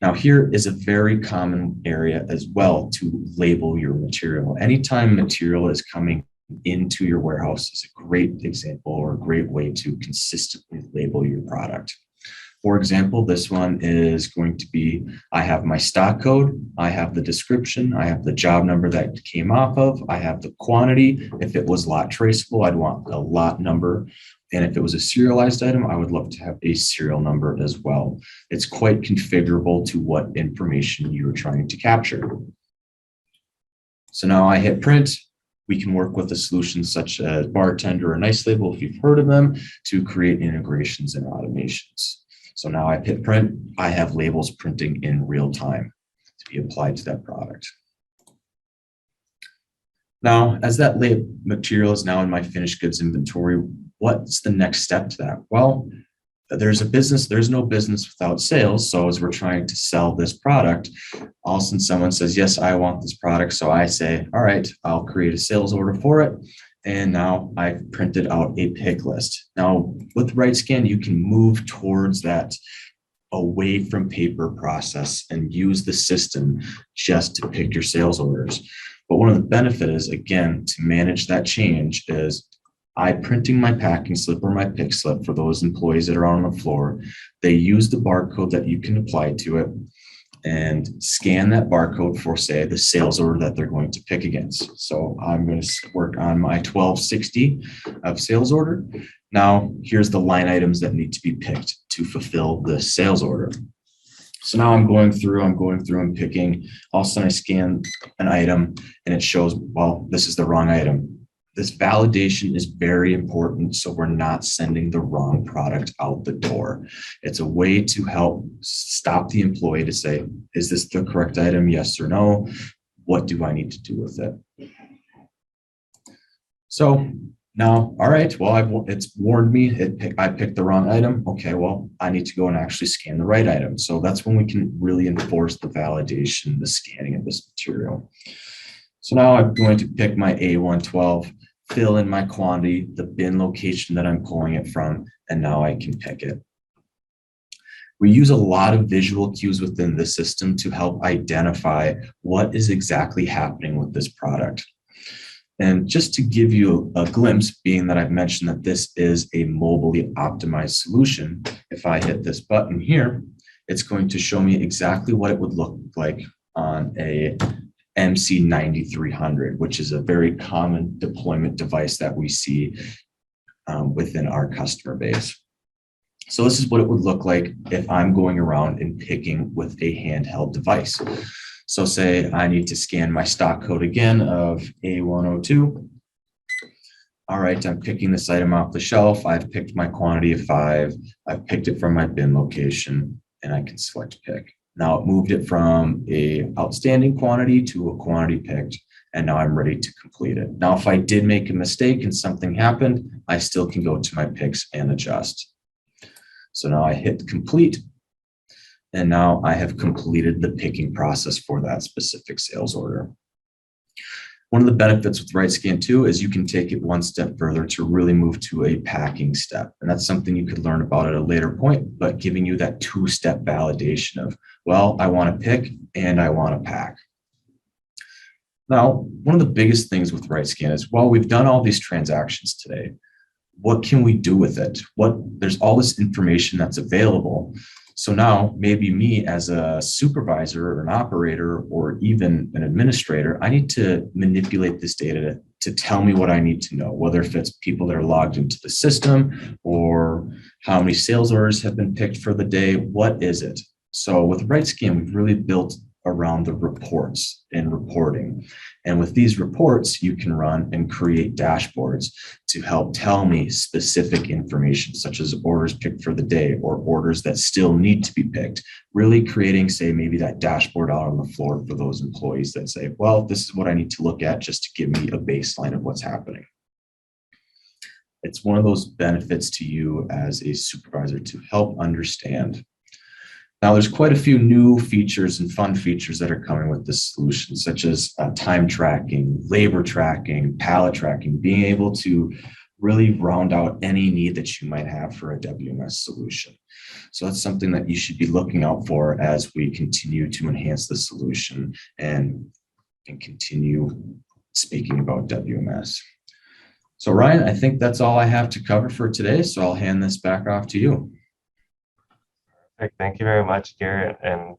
Now here is a very common area as well to label your material. Anytime material is coming into your warehouse is a great example or a great way to consistently label your product. For example, this one is going to be, I have my stock code, I have the description, I have the job number that it came off of, I have the quantity. If it was lot traceable, I'd want a lot number. And if it was a serialized item, I would love to have a serial number as well. It's quite configurable to what information you're trying to capture. So now I hit print. We can work with a solution such as Bartender or Nice Label, if you've heard of them, to create integrations and automations. So now I hit print, I have labels printing in real time to be applied to that product. Now, as that material is now in my finished goods inventory, what's the next step to that? Well, there's no business without sales. So as we're trying to sell this product, all of a sudden someone says, yes, I want this product. So I say, all right, I'll create a sales order for it. And now I've printed out a pick list. Now with RightScan, you can move towards that away from paper process and use the system just to pick your sales orders. But one of the benefits is, again, to manage that change is I printing my packing slip or my pick slip for those employees that are on the floor. They use the barcode that you can apply to it and scan that barcode for, say, the sales order that they're going to pick against. So I'm going to work on my 1260 of sales order. Now here's the line items that need to be picked to fulfill the sales order. So now I'm going through and picking. All of a sudden I scan an item and it shows, well, this is the wrong item. This validation is very important so we're not sending the wrong product out the door. It's a way to help stop the employee to say, is this the correct item? Yes or no? What do I need to do with it? So now, all right, well, it's warned me, I picked the wrong item. Okay, well, I need to go and actually scan the right item. So that's when we can really enforce the validation, the scanning of this material. So now I'm going to pick my A112, fill in my quantity, the bin location that I'm pulling it from, and now I can pick it. We use a lot of visual cues within the system to help identify what is exactly happening with this product. And just to give you a glimpse, being that I've mentioned that this is a mobilely optimized solution, if I hit this button here, it's going to show me exactly what it would look like on a MC9300, which is a very common deployment device that we see within our customer base. So this is what it would look like if I'm going around and picking with a handheld device. So say I need to scan my stock code again of A102. All right, I'm picking this item off the shelf. I've picked my quantity of 5. I've picked it from my bin location, and I can select pick. Now it moved it from a outstanding quantity to a quantity picked, and now I'm ready to complete it. Now, if I did make a mistake and something happened, I still can go to my picks and adjust. So now I hit complete, and now I have completed the picking process for that specific sales order. One of the benefits with RiteSCAN 2 is you can take it one step further to really move to a packing step. And that's something you could learn about at a later point, but giving you that 2-step validation of, well, I want to pick and I want to pack. Now, one of the biggest things with RiteSCAN is, well, we've done all these transactions today. What can we do with it? There's all this information that's available. So now maybe me as a supervisor or an operator or even an administrator, I need to manipulate this data to tell me what I need to know, whether if it's people that are logged into the system or how many sales orders have been picked for the day. What is it? So with RiteSCAN, we've really built around the reports and reporting. And with these reports, you can run and create dashboards to help tell me specific information, such as orders picked for the day or orders that still need to be picked, really creating, say, maybe that dashboard out on the floor for those employees that say, well, this is what I need to look at just to give me a baseline of what's happening. It's one of those benefits to you as a supervisor to help understand. Now, there's quite a few new features and fun features that are coming with this solution, such as time tracking, labor tracking, pallet tracking, being able to really round out any need that you might have for a WMS solution. So that's something that you should be looking out for as we continue to enhance the solution and continue speaking about WMS. So Ryan, I think that's all I have to cover for today. So I'll hand this back off to you. Thank you very much, Garrett. And,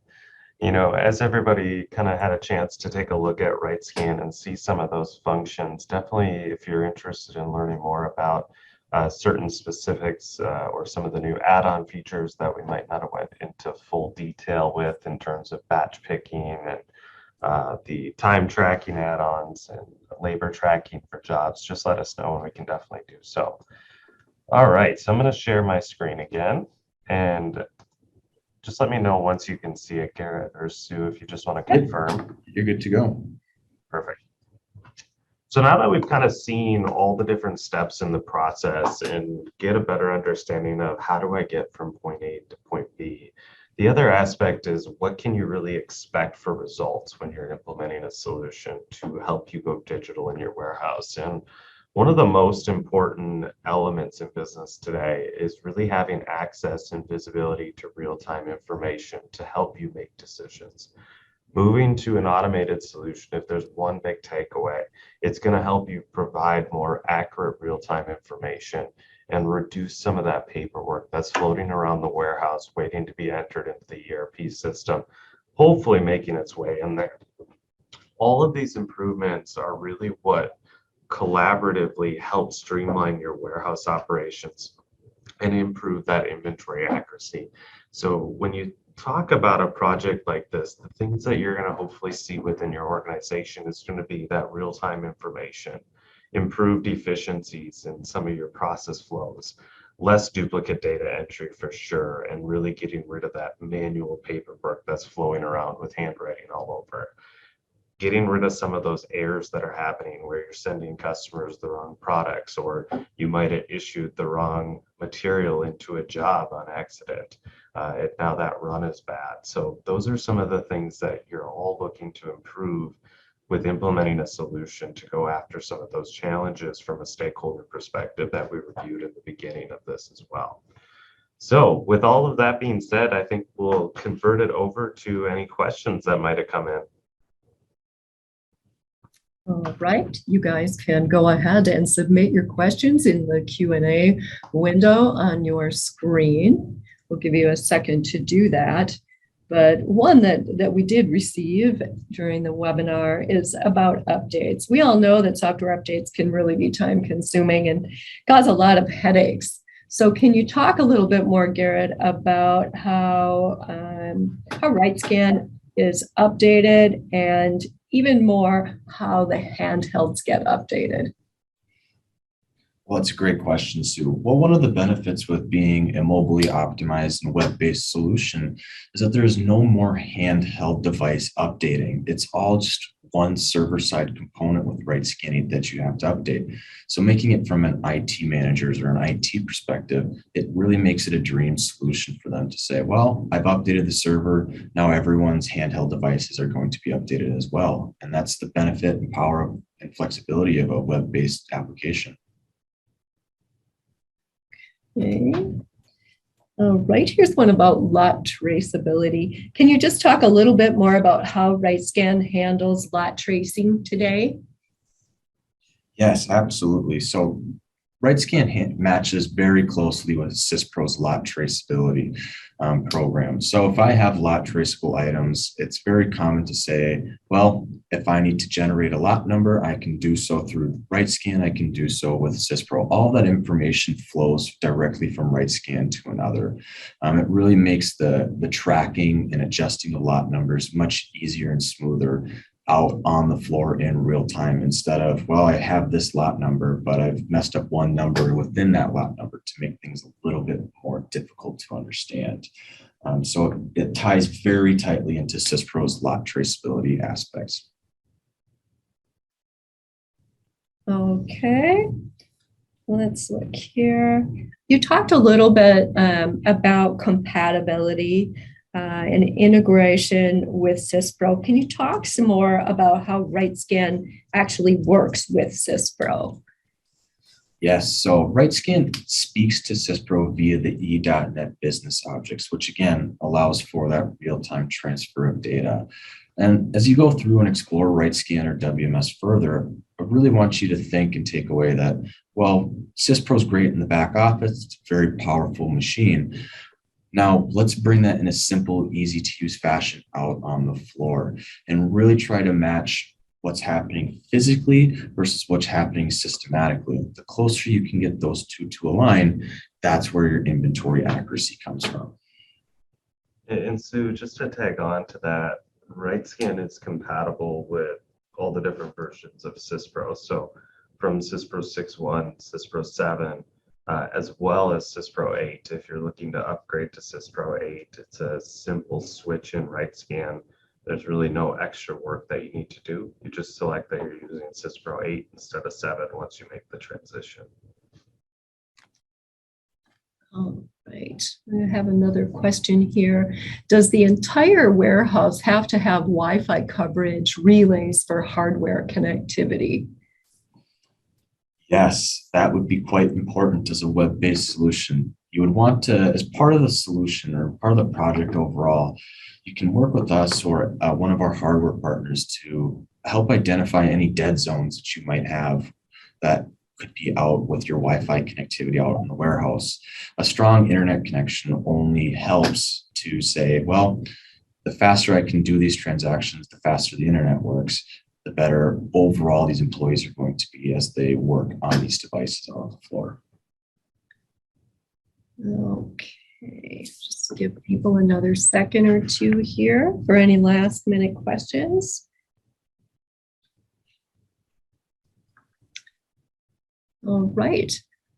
you know, as everybody kind of had a chance to take a look at RiteSCAN and see some of those functions, definitely if you're interested in learning more about certain specifics or some of the new add-on features that we might not have went into full detail with in terms of batch picking and the time tracking add-ons and labor tracking for jobs, just let us know and we can definitely do so. All right, so I'm going to share my screen again, and just let me know once you can see it, Garrett or Sue, if you just want to confirm. You're good to go. Perfect. So now that we've kind of seen all the different steps in the process and get a better understanding of how do I get from point A to point B, the other aspect is what can you really expect for results when you're implementing a solution to help you go digital in your warehouse. And one of the most important elements in business today is really having access and visibility to real-time information to help you make decisions. Moving to an automated solution, if there's one big takeaway, it's going to help you provide more accurate real-time information and reduce some of that paperwork that's floating around the warehouse waiting to be entered into the ERP system, hopefully making its way in there. All of these improvements are really what collaboratively help streamline your warehouse operations and improve that inventory accuracy. So when you talk about a project like this, the things that you're going to hopefully see within your organization is going to be that real-time information, improved efficiencies in some of your process flows, less duplicate data entry for sure, and really getting rid of that manual paperwork that's flowing around with handwriting all over it. Getting rid of some of those errors that are happening where you're sending customers the wrong products, or you might have issued the wrong material into a job on accident. Now that run is bad. So those are some of the things that you're all looking to improve with implementing a solution to go after some of those challenges from a stakeholder perspective that we reviewed in the beginning of this as well. So with all of that being said, I think we'll convert it over to any questions that might have come in. All right, you guys can go ahead and submit your questions in the Q&A window on your screen. We'll give you a second to do that. But one that we did receive during the webinar is about updates. We all know that software updates can really be time consuming and cause a lot of headaches. So can you talk a little bit more, Garrett, about how RightScan is updated, and even more how the handhelds get updated? Well, it's a great question, Sue. Well, one of the benefits with being a mobily optimized and web-based solution is that there's no more handheld device updating. It's all just one server-side component with RightScan that you have to update. So making it from an IT manager's or an IT perspective, it really makes it a dream solution for them to say, well, I've updated the server. Now everyone's handheld devices are going to be updated as well. And that's the benefit and power and flexibility of a web-based application. Okay. All right, here's one about lot traceability. Can you just talk a little bit more about how RightScan handles lot tracing today? Yes, absolutely. So RightScan matches very closely with Cispro's lot traceability program. So if I have lot traceable items, it's very common to say, well, if I need to generate a lot number, I can do so through RightScan. I can do so with Cispro. All that information flows directly from RightScan to another. It really makes the tracking and adjusting of lot numbers much easier and smoother out on the floor in real time, instead of, well, I have this lot number, but I've messed up one number within that lot number to make things a little bit more difficult to understand. So it ties very tightly into Cispro's lot traceability aspects. Okay, let's look here. You talked a little bit about compatibility and integration with Cispro. Can you talk some more about how RightScan actually works with Cispro? Yes, so RightScan speaks to Cispro via the E.net business objects, which again allows for that real-time transfer of data. And as you go through and explore RightScan or WMS further, I really want you to think and take away that, well, Cispro is great in the back office. It's a very powerful machine. Now, let's bring that in a simple, easy to use fashion out on the floor and really try to match what's happening physically versus what's happening systematically. The closer you can get those two to align, that's where your inventory accuracy comes from. And Sue, just to tag on to that, RightScan is compatible with all the different versions of Cispro. So from Cispro 6.1, Cispro 7, as well as Cispro 8. If you're looking to upgrade to Cispro 8, it's a simple switch in RightScan. There's really no extra work that you need to do. You just select that you're using Cispro 8 instead of 7 once you make the transition. All right, I have another question here. Does the entire warehouse have to have Wi-Fi coverage relays for hardware connectivity? Yes, that would be quite important as a web-based solution. You would want to, as part of the solution or part of the project overall, you can work with us or one of our hardware partners to help identify any dead zones that you might have that could be out with your Wi-Fi connectivity out in the warehouse. A strong internet connection only helps to say, well, the faster I can do these transactions, the faster the internet works, the better overall these employees are going to be as they work on these devices on the floor. Okay, just give people another second or two here for any last minute questions. All right,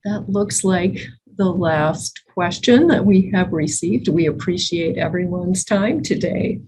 that looks like the last question that we have received. We appreciate everyone's time today.